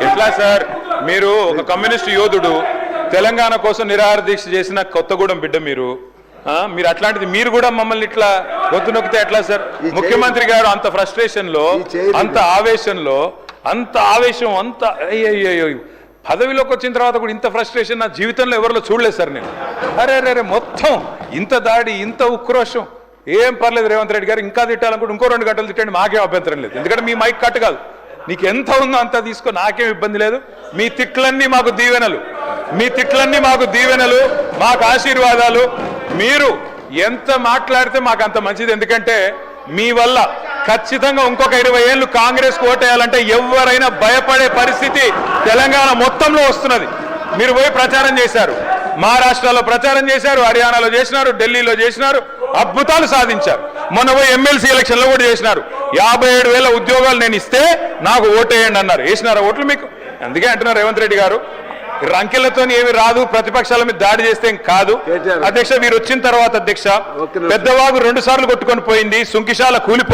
ఎట్లా సార్ మీరు ఒక కమ్యూనిస్ట్ యోధుడు తెలంగాణ కోసం నిరాహార దీక్ష చేసిన కొత్తగూడెం బిడ్డ మీరు మీరు అట్లాంటిది మీరు కూడా మమ్మల్ని ఇట్లా గొంతు నొక్కితే ఎట్లా సార్? ముఖ్యమంత్రి గారు అంత ఫ్రస్ట్రేషన్ లో అంత ఆవేశంలో అంత ఆవేశం అంత అయ్యో పదవిలోకి వచ్చిన తర్వాత కూడా ఇంత ఫ్రస్ట్రేషన్ నా జీవితంలో ఎవరిలో చూడలేదు సార్ నేను. అరే మొత్తం ఇంత దాడి ఇంత ఉక్రోషం ఏం పర్లేదు రేవంత్ రెడ్డి గారు ఇంకా తిట్టాలనుకుంటే ఇంకో 2 గంటలు తిట్టండి, మాకేం అభ్యంతరం లేదు. ఎందుకంటే మీ మైక్ కట్ కాదు, నీకు ఎంత ఉందో అంత తీసుకో, నాకేం ఇబ్బంది లేదు. మీ తిట్లన్నీ మాకు దీవెనలు, మీ తిట్లన్నీ మాకు దీవెనలు, మాకు ఆశీర్వాదాలు. మీరు ఎంత మాట్లాడితే మాకు అంత మంచిది. ఎందుకంటే మీ వల్ల ఖచ్చితంగా ఇంకొక 20 ఏళ్ళు కాంగ్రెస్ ఓటేయాలంటే ఎవరైనా భయపడే పరిస్థితి తెలంగాణ మొత్తంలో వస్తున్నది. మీరు పోయి ప్రచారం చేశారు, మహారాష్ట్రలో ప్రచారం చేశారు, హర్యానాలో చేసినారు, ఢిల్లీలో చేసినారు, అద్భుతాలు సాధించారు. మొన్న పోయి ఎమ్మెల్సీ ఎలక్షన్లో కూడా చేసినారు. 57,000 ఉద్యోగాలు నేను ఇస్తే నాకు ఓటేయండి అన్నారు. వేసినారా ఓట్లు మీకు? అందుకే అంటున్నారు రేవంత్ రెడ్డి గారు రంకెలతో ఏమి రాదు, ప్రతిపక్షాల మీద దాడి చేస్తే ఏం కాదు. అధ్యక్ష మీరు వచ్చిన తర్వాత అధ్యక్ష పెద్దవాగు 2 సార్లు కొట్టుకొని పోయింది, సుంకిశాల కూలిపోయింది.